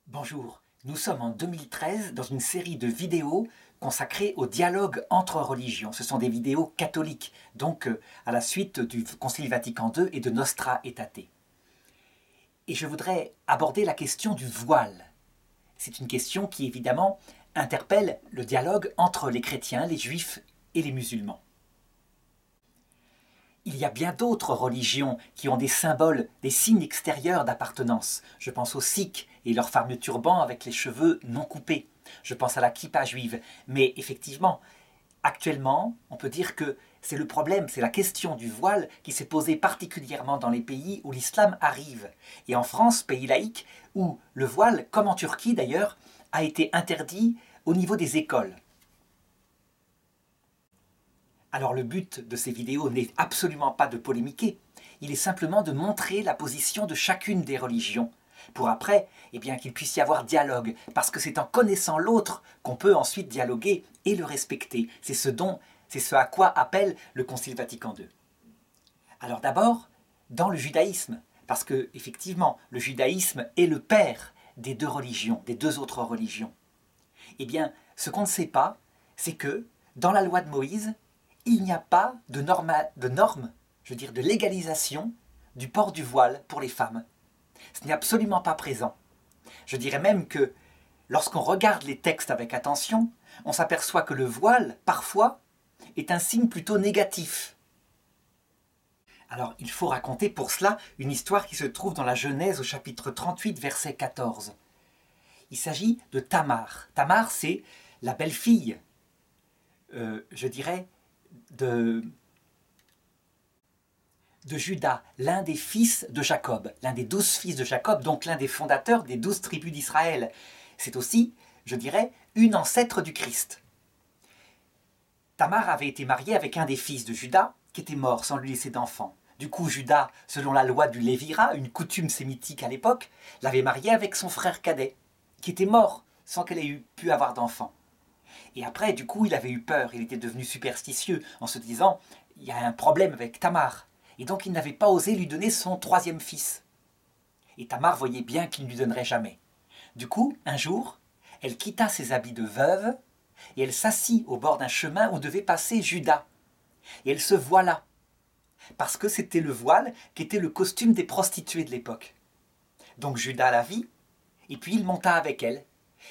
Bonjour, nous sommes en 2013 dans une série de vidéos consacrées au dialogue entre religions. Ce sont des vidéos catholiques, donc à la suite du Concile Vatican II et de Nostra Aetate. Et je voudrais aborder la question du voile. C'est une question qui évidemment interpelle le dialogue entre les chrétiens, les juifs et les musulmans. Il y a bien d'autres religions qui ont des symboles, des signes extérieurs d'appartenance. Je pense aux Sikhs et leur fameux turban avec les cheveux non coupés. Je pense à la kippa juive. Mais effectivement, actuellement, on peut dire que c'est le problème, c'est la question du voile qui s'est posée particulièrement dans les pays où l'islam arrive. Et en France, pays laïque, où le voile, comme en Turquie d'ailleurs, a été interdit au niveau des écoles. Alors le but de ces vidéos n'est absolument pas de polémiquer, il est simplement de montrer la position de chacune des religions, pour après qu'il puisse y avoir dialogue, parce que c'est en connaissant l'autre qu'on peut ensuite dialoguer et le respecter. C'est ce à quoi appelle le Concile Vatican II. Alors d'abord, dans le judaïsme, parce que effectivement le judaïsme est le père des deux religions, des deux autres religions. Ce qu'on ne sait pas, c'est que dans la loi de Moïse, il n'y a pas de norme, de légalisation du port du voile pour les femmes. Ce n'est absolument pas présent. Je dirais même que lorsqu'on regarde les textes avec attention, on s'aperçoit que le voile, parfois, est un signe plutôt négatif. Alors, il faut raconter pour cela une histoire qui se trouve dans la Genèse au chapitre 38, verset 14. Il s'agit de Tamar. Tamar, c'est la belle-fille, de Juda, l'un des fils de Jacob, l'un des 12 fils de Jacob, donc l'un des fondateurs des 12 tribus d'Israël. C'est aussi, une ancêtre du Christ. Tamar avait été mariée avec un des fils de Juda, qui était mort sans lui laisser d'enfant. Du coup, Juda, selon la loi du Lévira, une coutume sémitique à l'époque, l'avait mariée avec son frère cadet, qui était mort sans qu'elle ait pu avoir d'enfant. Et après, du coup, il avait eu peur, il était devenu superstitieux, en se disant « il y a un problème avec Tamar ». Et donc, il n'avait pas osé lui donner son troisième fils. Et Tamar voyait bien qu'il ne lui donnerait jamais. Du coup, un jour, elle quitta ses habits de veuve, et elle s'assit au bord d'un chemin où devait passer Juda. Et elle se voila, parce que c'était le voile qui était le costume des prostituées de l'époque. Donc Juda la vit, et puis il monta avec elle.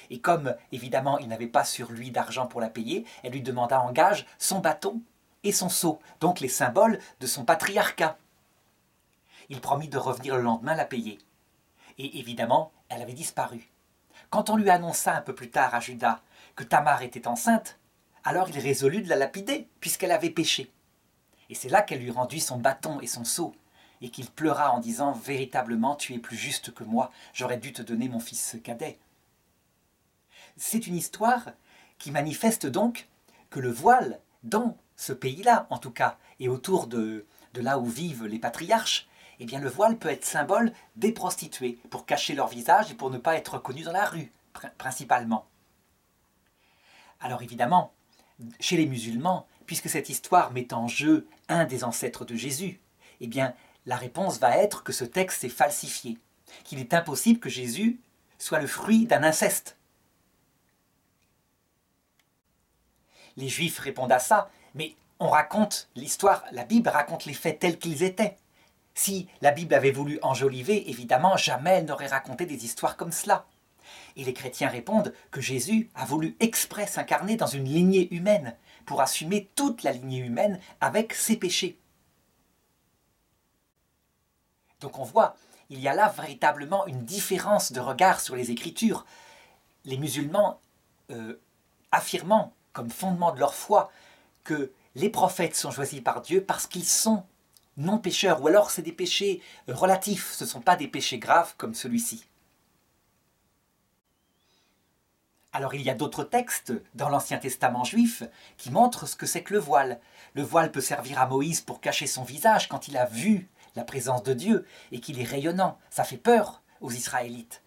Et comme, évidemment, il n'avait pas sur lui d'argent pour la payer, elle lui demanda en gage son bâton et son seau, donc les symboles de son patriarcat. Il promit de revenir le lendemain la payer. Et évidemment, elle avait disparu. Quand on lui annonça un peu plus tard à Juda que Tamar était enceinte, alors il résolut de la lapider, puisqu'elle avait péché. Et c'est là qu'elle lui rendit son bâton et son seau, et qu'il pleura en disant « Véritablement, tu es plus juste que moi, j'aurais dû te donner mon fils cadet. » C'est une histoire qui manifeste donc que le voile, dans ce pays-là en tout cas, et autour de là où vivent les patriarches, le voile peut être symbole des prostituées, pour cacher leur visage et pour ne pas être reconnus dans la rue, principalement. Alors évidemment, chez les musulmans, puisque cette histoire met en jeu un des ancêtres de Jésus, la réponse va être que ce texte est falsifié, qu'il est impossible que Jésus soit le fruit d'un inceste. Les Juifs répondent à ça, mais on raconte l'histoire, la Bible raconte les faits tels qu'ils étaient. Si la Bible avait voulu enjoliver, évidemment, jamais elle n'aurait raconté des histoires comme cela. Et les chrétiens répondent que Jésus a voulu exprès s'incarner dans une lignée humaine, pour assumer toute la lignée humaine avec ses péchés. Donc on voit, il y a là véritablement une différence de regard sur les Écritures. Les musulmans affirmant comme fondement de leur foi que les prophètes sont choisis par Dieu parce qu'ils sont non pécheurs, ou alors c'est des péchés relatifs, ce ne sont pas des péchés graves comme celui-ci. Alors il y a d'autres textes dans l'Ancien Testament juif qui montrent ce que c'est que le voile. Le voile peut servir à Moïse pour cacher son visage quand il a vu la présence de Dieu et qu'il est rayonnant. Ça fait peur aux Israélites.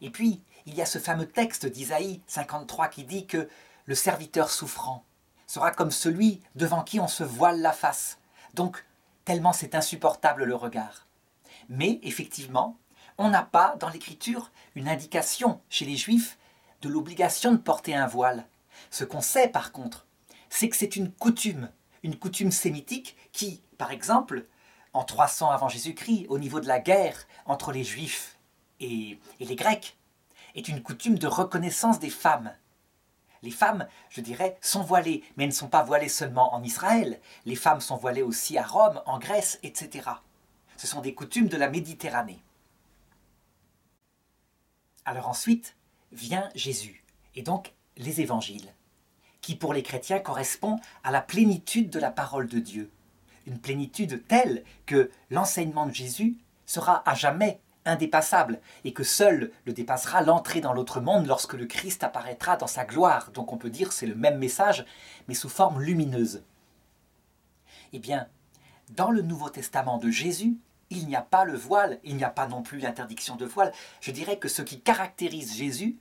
Et puis, il y a ce fameux texte d'Isaïe 53 qui dit que le serviteur souffrant sera comme celui devant qui on se voile la face. Donc, tellement c'est insupportable le regard. Mais, effectivement, on n'a pas dans l'Écriture une indication chez les Juifs de l'obligation de porter un voile. Ce qu'on sait par contre, c'est que c'est une coutume sémitique qui, par exemple, en 300 avant Jésus-Christ, au niveau de la guerre entre les Juifs et les Grecs, est une coutume de reconnaissance des femmes. Les femmes, je dirais, sont voilées, mais elles ne sont pas voilées seulement en Israël. Les femmes sont voilées aussi à Rome, en Grèce, etc. Ce sont des coutumes de la Méditerranée. Alors ensuite vient Jésus, et donc les évangiles, qui pour les chrétiens correspond à la plénitude de la parole de Dieu. Une plénitude telle que l'enseignement de Jésus sera à jamais indépassable et que seul le dépassera l'entrée dans l'autre monde lorsque le Christ apparaîtra dans sa gloire. Donc on peut dire que c'est le même message, mais sous forme lumineuse. Eh bien, dans le Nouveau Testament de Jésus, il n'y a pas le voile, il n'y a pas non plus l'interdiction de voile. Je dirais que ce qui caractérise Jésus,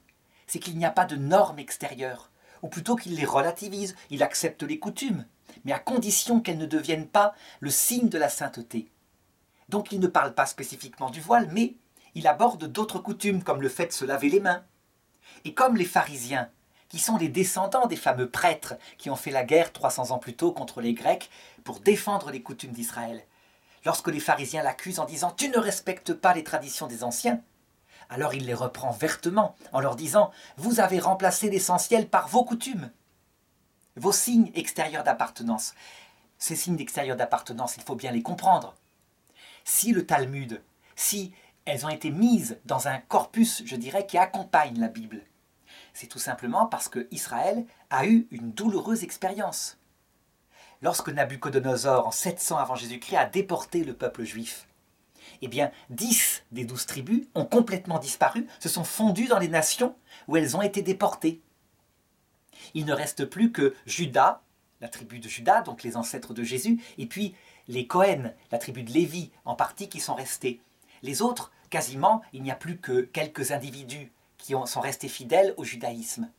c'est qu'il n'y a pas de normes extérieures, ou plutôt qu'il les relativise, il accepte les coutumes, mais à condition qu'elles ne deviennent pas le signe de la sainteté. Donc il ne parle pas spécifiquement du voile, mais il aborde d'autres coutumes, comme le fait de se laver les mains. Et comme les pharisiens, qui sont les descendants des fameux prêtres qui ont fait la guerre 300 ans plus tôt contre les Grecs pour défendre les coutumes d'Israël, lorsque les pharisiens l'accusent en disant « Tu ne respectes pas les traditions des anciens », alors il les reprend vertement en leur disant « Vous avez remplacé l'essentiel par vos coutumes, vos signes extérieurs d'appartenance. » Ces signes extérieurs d'appartenance, il faut bien les comprendre. Si le Talmud, si elles ont été mises dans un corpus, je dirais, qui accompagne la Bible, c'est tout simplement parce que Israël a eu une douloureuse expérience. Lorsque Nabuchodonosor, en 700 avant Jésus-Christ, a déporté le peuple juif, eh bien, 10 des 12 tribus ont complètement disparu, se sont fondues dans les nations où elles ont été déportées. Il ne reste plus que Juda, la tribu de Juda, donc les ancêtres de Jésus, et puis les Cohen, la tribu de Lévi, en partie, qui sont restés. Les autres, quasiment, il n'y a plus que quelques individus qui sont restés fidèles au judaïsme.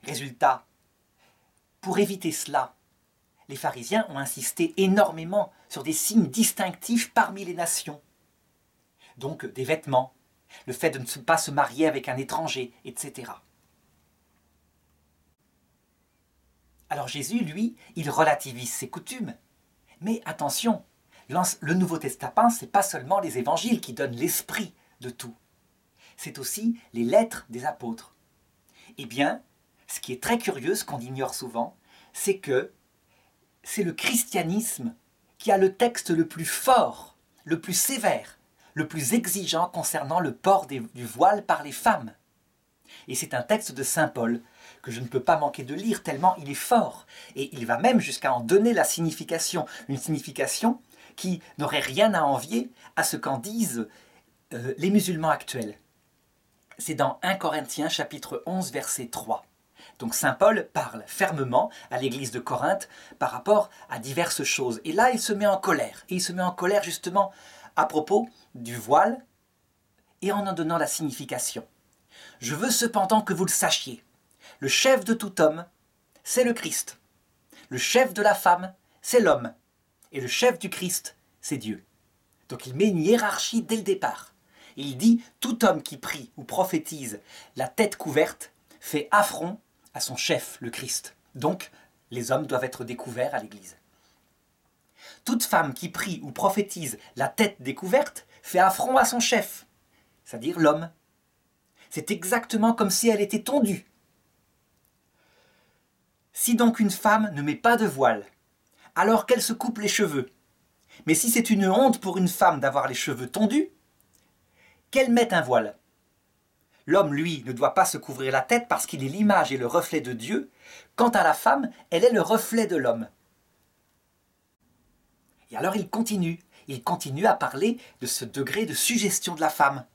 Résultat, pour éviter cela, les pharisiens ont insisté énormément sur des signes distinctifs parmi les nations. Donc des vêtements, le fait de ne pas se marier avec un étranger, etc. Alors Jésus, lui, il relativise ses coutumes. Mais attention, le Nouveau Testament, ce n'est pas seulement les évangiles qui donnent l'esprit de tout. C'est aussi les lettres des apôtres. Eh bien, ce qui est très curieux, ce qu'on ignore souvent, c'est que c'est le christianisme qui a le texte le plus fort, le plus sévère, le plus exigeant concernant le port du voile par les femmes. Et c'est un texte de saint Paul que je ne peux pas manquer de lire tellement il est fort. Et il va même jusqu'à en donner la signification, une signification qui n'aurait rien à envier à ce qu'en disent les musulmans actuels. C'est dans 1 Corinthiens chapitre 11 verset 3. Donc saint Paul parle fermement à l'église de Corinthe par rapport à diverses choses. Et là, il se met en colère. Et il se met en colère justement à propos du voile et en donnant la signification. « Je veux cependant que vous le sachiez. Le chef de tout homme, c'est le Christ. Le chef de la femme, c'est l'homme. Et le chef du Christ, c'est Dieu. » Donc il met une hiérarchie dès le départ. Il dit « Tout homme qui prie ou prophétise la tête couverte fait affront à son chef, le Christ. » Donc les hommes doivent être découverts à l'Église. « Toute femme qui prie ou prophétise la tête découverte fait affront à son chef, c'est-à-dire l'homme. C'est exactement comme si elle était tondue. Si donc une femme ne met pas de voile, alors qu'elle se coupe les cheveux, mais si c'est une honte pour une femme d'avoir les cheveux tondus, qu'elle mette un voile. L'homme, lui, ne doit pas se couvrir la tête parce qu'il est l'image et le reflet de Dieu. Quant à la femme, elle est le reflet de l'homme. Et alors il continue à parler de ce degré de suggestion de la femme.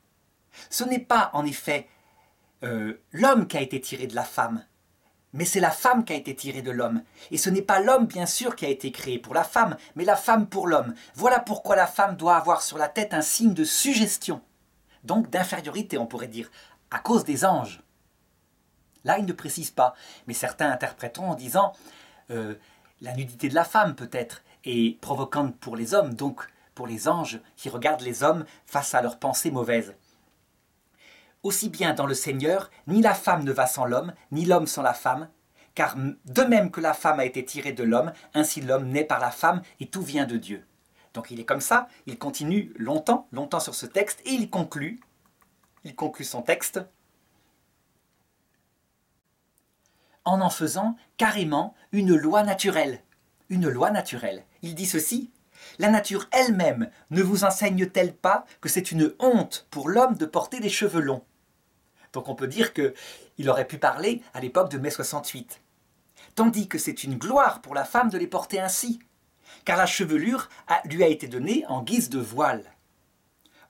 Ce n'est pas, en effet, l'homme qui a été tiré de la femme, mais c'est la femme qui a été tirée de l'homme. Et ce n'est pas l'homme, bien sûr, qui a été créé pour la femme, mais la femme pour l'homme. Voilà pourquoi la femme doit avoir sur la tête un signe de suggestion, donc d'infériorité, on pourrait dire, à cause des anges. Là, il ne précise pas, mais certains interpréteront en disant la nudité de la femme, peut-être, est provocante pour les hommes, donc pour les anges qui regardent les hommes face à leurs pensées mauvaises. Aussi bien dans le Seigneur, ni la femme ne va sans l'homme, ni l'homme sans la femme, car de même que la femme a été tirée de l'homme, ainsi l'homme naît par la femme et tout vient de Dieu. Donc il est comme ça, il continue longtemps sur ce texte et il conclut son texte en faisant carrément une loi naturelle. Une loi naturelle. Il dit ceci: la nature elle-même ne vous enseigne-t-elle pas que c'est une honte pour l'homme de porter des cheveux longs? Donc on peut dire qu'il aurait pu parler à l'époque de mai 68. Tandis que c'est une gloire pour la femme de les porter ainsi, car la chevelure lui a été donnée en guise de voile.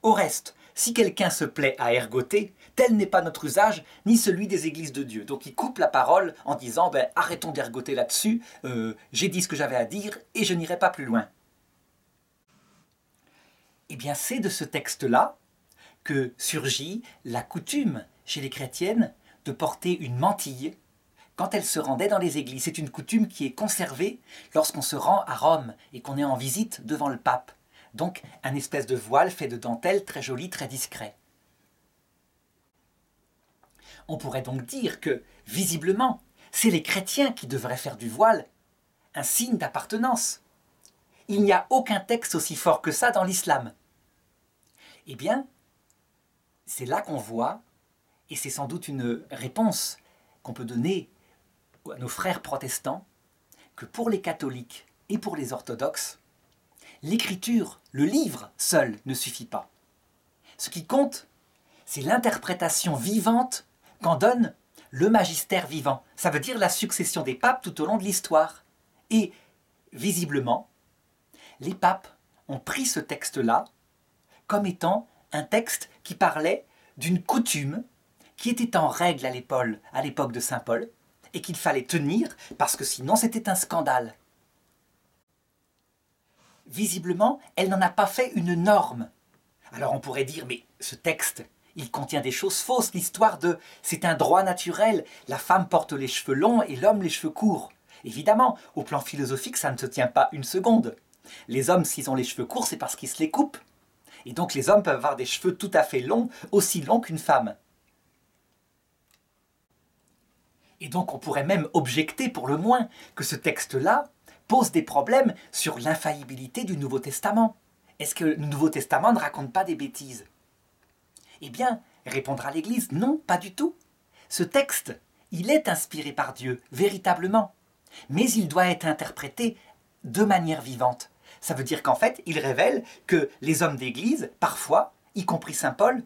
Au reste, si quelqu'un se plaît à ergoter, tel n'est pas notre usage, ni celui des églises de Dieu. Donc il coupe la parole en disant arrêtons d'ergoter là-dessus, j'ai dit ce que j'avais à dire et je n'irai pas plus loin. Eh bien c'est de ce texte-là que surgit la coutume chez les chrétiennes de porter une mantille quand elles se rendaient dans les églises. C'est une coutume qui est conservée lorsqu'on se rend à Rome et qu'on est en visite devant le pape. Donc un espèce de voile fait de dentelle très joli, très discret. On pourrait donc dire que, visiblement, c'est les chrétiens qui devraient faire du voile un signe d'appartenance. Il n'y a aucun texte aussi fort que ça dans l'islam. Eh bien, c'est là qu'on voit, et c'est sans doute une réponse qu'on peut donner à nos frères protestants, que pour les catholiques et pour les orthodoxes, l'écriture, le livre seul ne suffit pas. Ce qui compte, c'est l'interprétation vivante qu'en donne le magistère vivant. Ça veut dire la succession des papes tout au long de l'histoire. Et visiblement, les papes ont pris ce texte-là comme étant un texte qui parlait d'une coutume qui était en règle à l'époque de saint Paul, et qu'il fallait tenir parce que sinon c'était un scandale. Visiblement, elle n'en a pas fait une norme. Alors on pourrait dire, mais ce texte, il contient des choses fausses, l'histoire de c'est un droit naturel, la femme porte les cheveux longs et l'homme les cheveux courts. Évidemment, au plan philosophique, ça ne se tient pas une seconde. Les hommes, s'ils ont les cheveux courts, c'est parce qu'ils se les coupent. Et donc les hommes peuvent avoir des cheveux tout à fait longs, aussi longs qu'une femme. Et donc on pourrait même objecter pour le moins que ce texte-là pose des problèmes sur l'infaillibilité du Nouveau Testament. Est-ce que le Nouveau Testament ne raconte pas des bêtises? Eh bien, répondra l'Église, non, pas du tout. Ce texte, il est inspiré par Dieu, véritablement. Mais il doit être interprété de manière vivante. Ça veut dire qu'en fait, il révèle que les hommes d'Église, parfois, y compris saint Paul,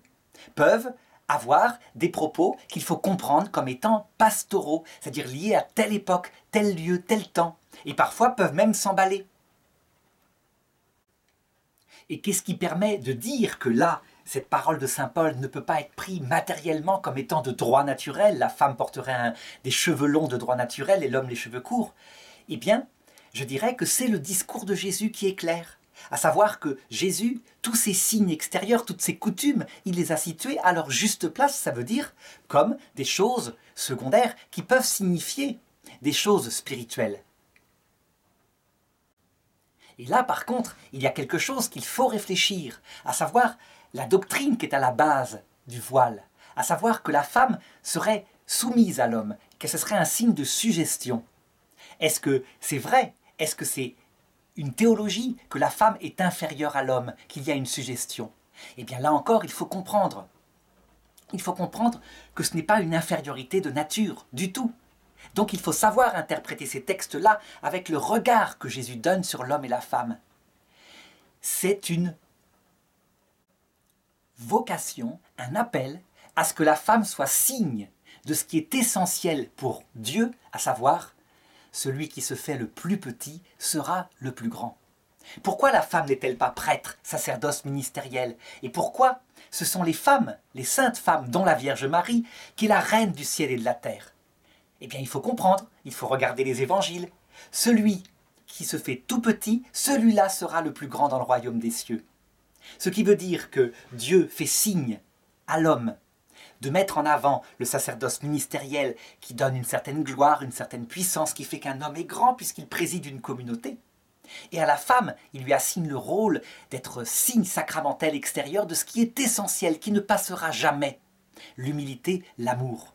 peuvent avoir des propos qu'il faut comprendre comme étant pastoraux, c'est-à-dire liés à telle époque, tel lieu, tel temps, et parfois peuvent même s'emballer. Et qu'est-ce qui permet de dire que là, cette parole de saint Paul ne peut pas être prise matériellement comme étant de droit naturel, la femme porterait des cheveux longs de droit naturel et l'homme les cheveux courts? Eh bien, je dirais que c'est le discours de Jésus qui est clair. À savoir que Jésus, tous ces signes extérieurs, toutes ces coutumes, il les a situés à leur juste place, ça veut dire comme des choses secondaires qui peuvent signifier des choses spirituelles. Et là, par contre, il y a quelque chose qu'il faut réfléchir, à savoir la doctrine qui est à la base du voile, à savoir que la femme serait soumise à l'homme, que ce serait un signe de suggestion. Est-ce que c'est vrai? Est-ce que c'est une théologie que la femme est inférieure à l'homme, qu'il y a une suggestion? Eh bien là encore, il faut comprendre. Il faut comprendre que ce n'est pas une infériorité de nature, du tout. Donc il faut savoir interpréter ces textes-là avec le regard que Jésus donne sur l'homme et la femme. C'est une vocation, un appel à ce que la femme soit signe de ce qui est essentiel pour Dieu, à savoir celui qui se fait le plus petit sera le plus grand. Pourquoi la femme n'est-elle pas prêtre, sacerdoce ministériel? Et pourquoi ce sont les femmes, les saintes femmes, dont la Vierge Marie, qui est la reine du ciel et de la terre? Eh bien, il faut comprendre, il faut regarder les évangiles. Celui qui se fait tout petit, celui-là sera le plus grand dans le royaume des cieux. Ce qui veut dire que Dieu fait signe à l'homme de mettre en avant le sacerdoce ministériel qui donne une certaine gloire, une certaine puissance, qui fait qu'un homme est grand puisqu'il préside une communauté. Et à la femme, il lui assigne le rôle d'être signe sacramentel extérieur de ce qui est essentiel, qui ne passera jamais, l'humilité, l'amour.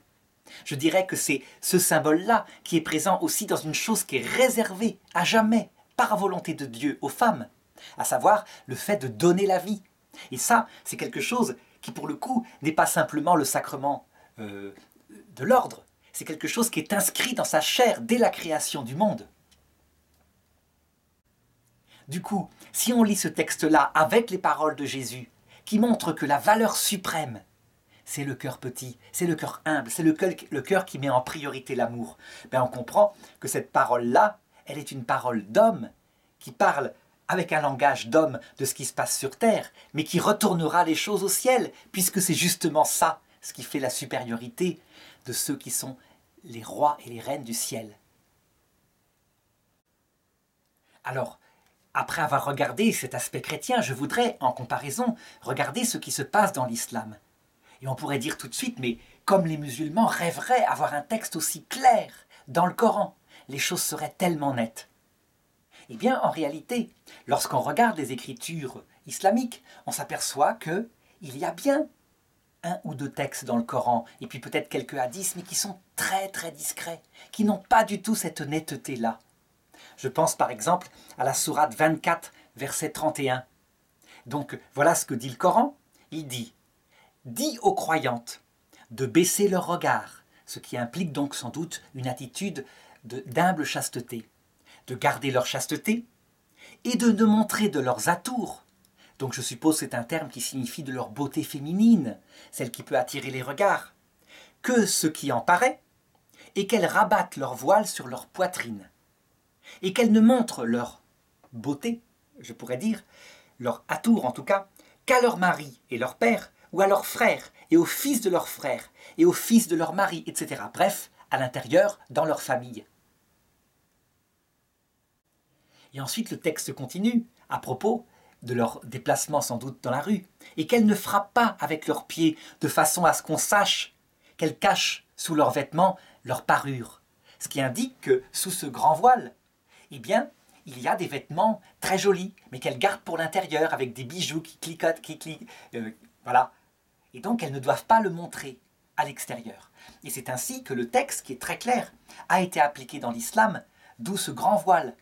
Je dirais que c'est ce symbole-là qui est présent aussi dans une chose qui est réservée à jamais, par volonté de Dieu, aux femmes, à savoir le fait de donner la vie. Et ça, c'est quelque chose qui, pour le coup, n'est pas simplement le sacrement de l'ordre, c'est quelque chose qui est inscrit dans sa chair dès la création du monde. Du coup, si on lit ce texte-là avec les paroles de Jésus, qui montrent que la valeur suprême, c'est le cœur petit, c'est le cœur humble, c'est le cœur qui met en priorité l'amour, on comprend que cette parole-là, elle est une parole d'homme, qui parle avec un langage d'homme de ce qui se passe sur terre, mais qui retournera les choses au ciel, puisque c'est justement ça, ce qui fait la supériorité de ceux qui sont les rois et les reines du ciel. Alors, après avoir regardé cet aspect chrétien, je voudrais, en comparaison, regarder ce qui se passe dans l'islam. Et on pourrait dire tout de suite, mais comme les musulmans rêveraient avoir un texte aussi clair dans le Coran, les choses seraient tellement nettes. Eh bien, en réalité, lorsqu'on regarde les écritures islamiques, on s'aperçoit qu'il y a bien un ou deux textes dans le Coran, et puis peut-être quelques hadiths, mais qui sont très très discrets, qui n'ont pas du tout cette netteté-là. Je pense par exemple à la sourate 24, verset 31. Donc voilà ce que dit le Coran. Il dit « Dis aux croyantes de baisser leur regard », ce qui implique donc sans doute une attitude d'humble chasteté, de garder leur chasteté et de ne montrer de leurs atours. Donc je suppose que c'est un terme qui signifie de leur beauté féminine, celle qui peut attirer les regards, que ce qui en paraît, et qu'elles rabattent leur voile sur leur poitrine, et qu'elles ne montrent leur beauté, je pourrais dire, leur atour en tout cas, qu'à leur mari et leur père, ou à leurs frères, et aux fils de leurs frères, et aux fils de leur mari, etc. Bref, à l'intérieur, dans leur famille. Et ensuite le texte continue, à propos de leur déplacement sans doute dans la rue, et qu'elles ne frappent pas avec leurs pieds, de façon à ce qu'on sache qu'elles cachent sous leurs vêtements leur parure. Ce qui indique que sous ce grand voile, eh bien, il y a des vêtements très jolis, mais qu'elles gardent pour l'intérieur, avec des bijoux qui cliquotent, voilà. Et donc, elles ne doivent pas le montrer à l'extérieur. Et c'est ainsi que le texte, qui est très clair, a été appliqué dans l'islam, d'où ce grand voile.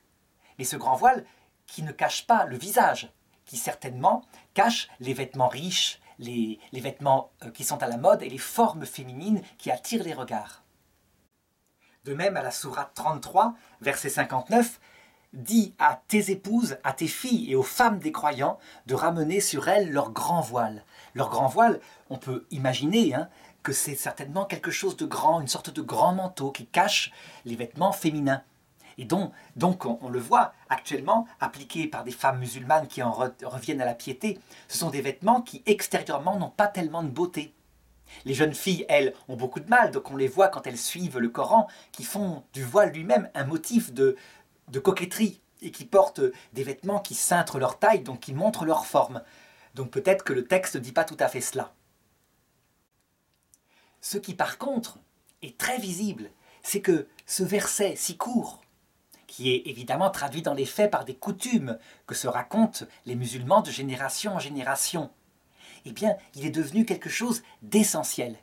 Mais ce grand voile qui ne cache pas le visage, qui certainement cache les vêtements riches, les vêtements qui sont à la mode et les formes féminines qui attirent les regards. De même, à la sourate 33, verset 59, « Dis à tes épouses, à tes filles et aux femmes des croyants de ramener sur elles leur grand voile. » Leur grand voile, on peut imaginer que c'est certainement quelque chose de grand, une sorte de grand manteau qui cache les vêtements féminins. Et donc on le voit actuellement, appliqués par des femmes musulmanes qui en reviennent à la piété, ce sont des vêtements qui extérieurement n'ont pas tellement de beauté. Les jeunes filles, elles, ont beaucoup de mal, donc on les voit quand elles suivent le Coran, qui font du voile lui-même un motif de coquetterie, et qui portent des vêtements qui cintrent leur taille, donc qui montrent leur forme. Donc peut-être que le texte ne dit pas tout à fait cela. Ce qui par contre est très visible, c'est que ce verset si court, qui est évidemment traduit dans les faits par des coutumes que se racontent les musulmans de génération en génération, eh bien, il est devenu quelque chose d'essentiel.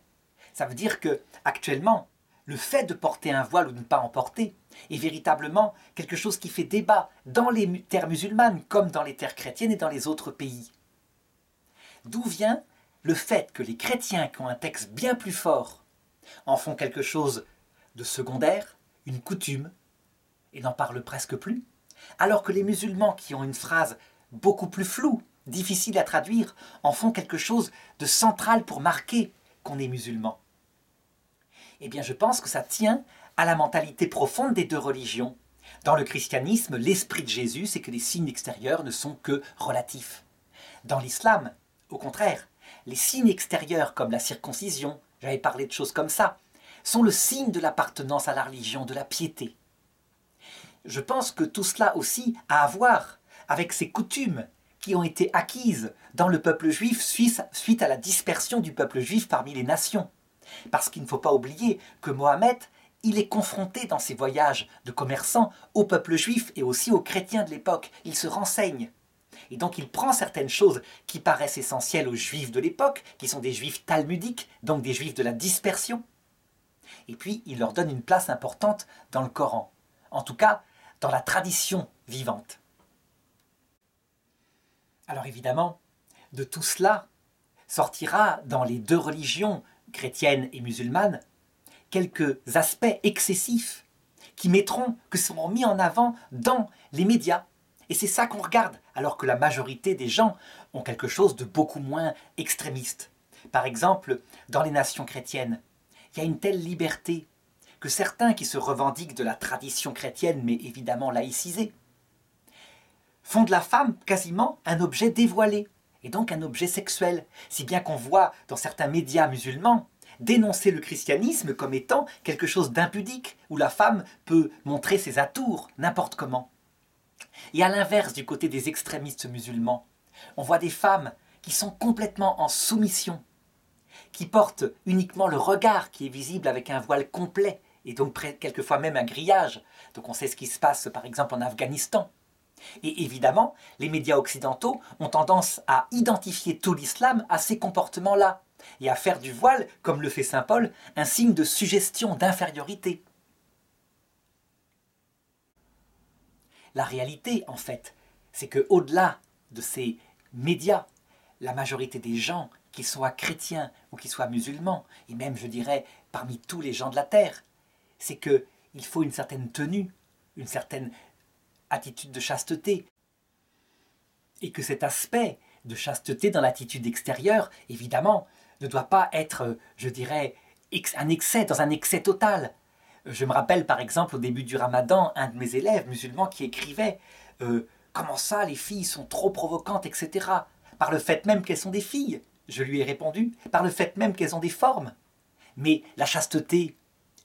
Ça veut dire que, actuellement, le fait de porter un voile ou de ne pas en porter est véritablement quelque chose qui fait débat dans les terres musulmanes comme dans les terres chrétiennes et dans les autres pays. D'où vient le fait que les chrétiens qui ont un texte bien plus fort en font quelque chose de secondaire, une coutume, et n'en parlent presque plus, alors que les musulmans qui ont une phrase beaucoup plus floue, difficile à traduire, en font quelque chose de central pour marquer qu'on est musulman. Eh bien, je pense que ça tient à la mentalité profonde des deux religions. Dans le christianisme, l'esprit de Jésus, c'est que les signes extérieurs ne sont que relatifs. Dans l'islam, au contraire, les signes extérieurs comme la circoncision, j'avais parlé de choses comme ça, sont le signe de l'appartenance à la religion, de la piété. Je pense que tout cela aussi a à voir avec ces coutumes qui ont été acquises dans le peuple juif suite à la dispersion du peuple juif parmi les nations. Parce qu'il ne faut pas oublier que Mohammed, il est confronté dans ses voyages de commerçant au peuple juif et aussi aux chrétiens de l'époque. Il se renseigne. Et donc il prend certaines choses qui paraissent essentielles aux juifs de l'époque, qui sont des juifs talmudiques, donc des juifs de la dispersion, et puis il leur donne une place importante dans le Coran, en tout cas dans la tradition vivante. Alors évidemment, de tout cela sortira dans les deux religions, chrétienne et musulmane, quelques aspects excessifs qui seront mis en avant dans les médias. Et c'est ça qu'on regarde, alors que la majorité des gens ont quelque chose de beaucoup moins extrémiste. Par exemple, dans les nations chrétiennes, il y a une telle liberté que certains qui se revendiquent de la tradition chrétienne, mais évidemment laïcisée, font de la femme quasiment un objet dévoilé, et donc un objet sexuel, si bien qu'on voit dans certains médias musulmans dénoncer le christianisme comme étant quelque chose d'impudique, où la femme peut montrer ses atours n'importe comment. Et à l'inverse, du côté des extrémistes musulmans, on voit des femmes qui sont complètement en soumission, qui portent uniquement le regard qui est visible avec un voile complet, et donc quelquefois même un grillage. Donc on sait ce qui se passe par exemple en Afghanistan. Et évidemment, les médias occidentaux ont tendance à identifier tout l'islam à ces comportements-là, et à faire du voile, comme le fait saint Paul, un signe de suggestion, d'infériorité. La réalité, en fait, c'est qu'au-delà de ces médias, la majorité des gens, qu'ils soient chrétiens ou qu'ils soient musulmans, et même, je dirais, parmi tous les gens de la Terre, c'est qu'il faut une certaine tenue, une certaine attitude de chasteté, et que cet aspect de chasteté dans l'attitude extérieure, évidemment, ne doit pas être, je dirais, dans un excès total. Je me rappelle par exemple au début du Ramadan, un de mes élèves musulmans qui écrivait comment ça, les filles sont trop provocantes, etc. Par le fait même qu'elles sont des filles. Je lui ai répondu, par le fait même qu'elles ont des formes. Mais la chasteté,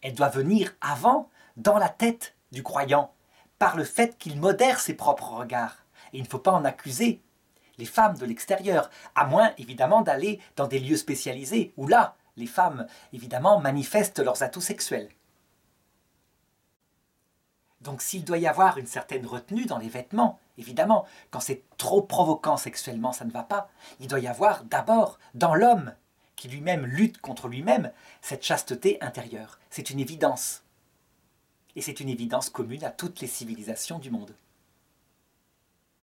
elle doit venir avant, dans la tête du croyant, par le fait qu'il modère ses propres regards. Et il ne faut pas en accuser les femmes de l'extérieur, à moins évidemment d'aller dans des lieux spécialisés, où là, les femmes, évidemment, manifestent leurs atouts sexuels. Donc s'il doit y avoir une certaine retenue dans les vêtements, évidemment, quand c'est trop provoquant sexuellement, ça ne va pas. Il doit y avoir d'abord, dans l'homme, qui lui-même lutte contre lui-même, cette chasteté intérieure. C'est une évidence. Et c'est une évidence commune à toutes les civilisations du monde.